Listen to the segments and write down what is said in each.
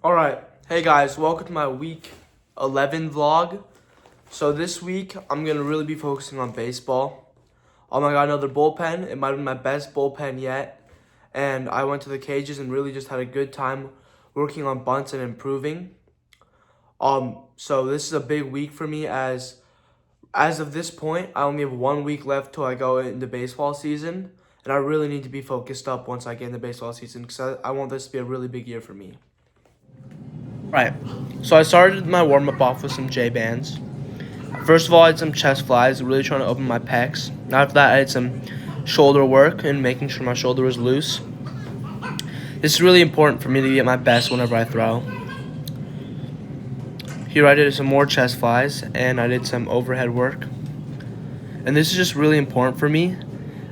Alright, hey guys, welcome to my week 11 vlog. So this week, I'm going to really be focusing on baseball. I got another bullpen. It might have been my best bullpen yet. And I went to the cages and really just had a good time working on bunts and improving. So this is a big week for me as of this point, I only have 1 week left till I go into baseball season. And I really need to be focused up once I get into baseball season because I want this to be a really big year for me. Right, so I started my warm-up off with some J-bands. First of all, I did some chest flies, really trying to open my pecs. After that, I did some shoulder work and making sure my shoulder was loose. This is really important for me to be at my best whenever I throw. Here I did some more chest flies, and I did some overhead work. And this is just really important for me,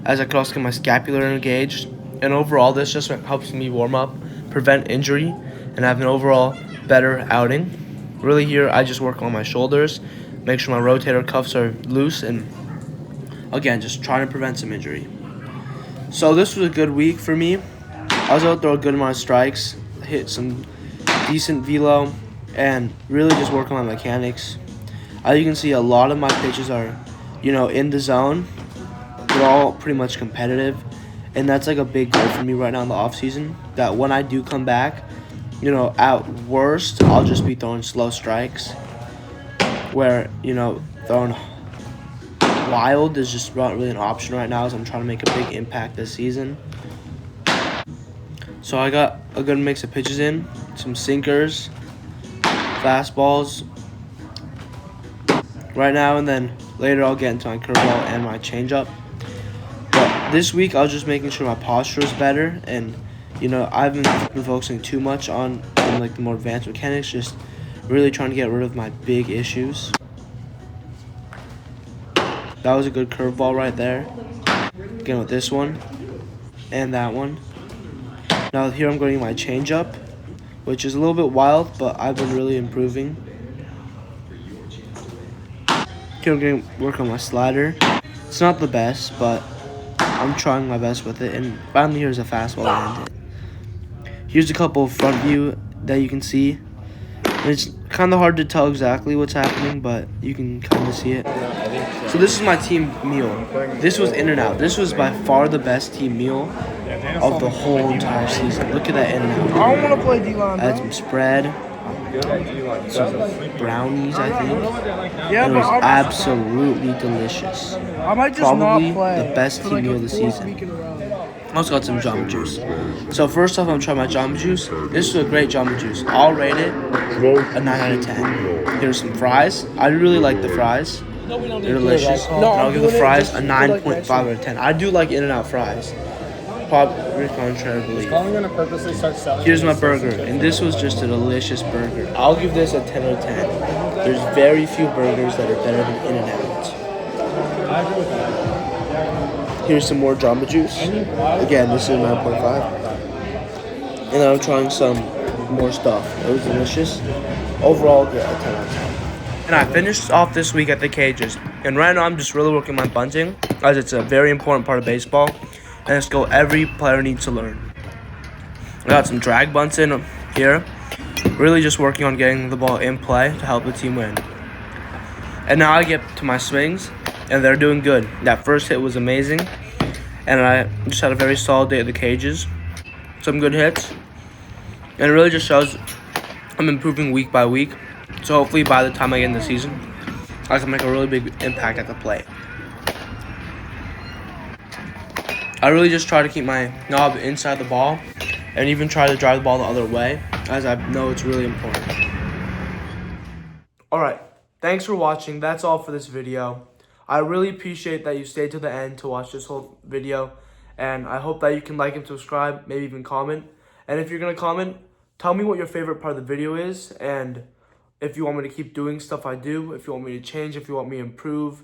as I can also get my scapular engaged. And overall, this just helps me warm up, prevent injury, and have an overall better outing. Really here, I just work on my shoulders, make sure my rotator cuffs are loose, and again, just trying to prevent some injury. So this was a good week for me. I was able to throw a good amount of strikes, hit some decent velo, and really just work on my mechanics. As you can see, a lot of my pitches are, in the zone. They're all pretty much competitive, and that's like a big goal for me right now in the off season. That when I do come back, at worst, I'll just be throwing slow strikes where, throwing wild is just not really an option right now as I'm trying to make a big impact this season. So I got a good mix of pitches in, some sinkers, fastballs right now, and then later I'll get into my curveball and my changeup. But this week I was just making sure my posture is better, and I haven't been focusing too much on like the more advanced mechanics, just really trying to get rid of my big issues. That was a good curveball right there. Again with this one and that one. Now here I'm going to my changeup, which is a little bit wild, but I've been really improving. Here I'm going to work on my slider. It's not the best, but I'm trying my best with it. And finally here's a fastball I ended. Here's a couple of front view that you can see. It's kind of hard to tell exactly what's happening, but you can kind of see it. So this is my team meal. This was in and out. This was by far the best team meal of the whole entire season. Look at that in and out. I don't want to play D-line. I had some spread, some brownies, I think. Yeah, it was absolutely delicious. I might just Probably not play the best team meal of the season. I also got some Jamba Juice. So first off, I'm trying my Jamba Juice. This is a great Jamba Juice. I'll rate it a 9 out of 10. Here's some fries. I really like the fries. They're delicious. And I'll give the fries a 9.5 out of 10. I do like In-N-Out fries. Probably contrary to belief. Here's my burger, and this was just a delicious burger. I'll give this a 10 out of 10. There's very few burgers that are better than In-N-Out. I agree with that. Here's some more Jamba Juice. Again, this is 9.5. And then I'm trying some more stuff. It was delicious. Overall, yeah, a 10 out of 10. And I finished off this week at the cages. And right now, I'm just really working my bunting, as it's a very important part of baseball. And it's a skill every player needs to learn. I got some drag bunts in here. Really just working on getting the ball in play to help the team win. And now I get to my swings, and they're doing good. That first hit was amazing, and I just had a very solid day at the cages. Some good hits, and it really just shows I'm improving week by week. So hopefully by the time I get in the season, I can make a really big impact at the plate. I really just try to keep my knob inside the ball, and even try to drive the ball the other way, as I know it's really important. Alright, thanks for watching. That's all for this video. I really appreciate that you stayed to the end to watch this whole video, and I hope that you can like and subscribe, maybe even comment. And if you're going to comment, tell me what your favorite part of the video is, and if you want me to keep doing stuff I do, if you want me to change, if you want me to improve.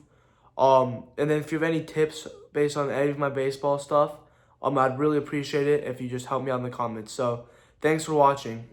And then if you have any tips based on any of my baseball stuff, I'd really appreciate it if you just help me out in the comments. So thanks for watching.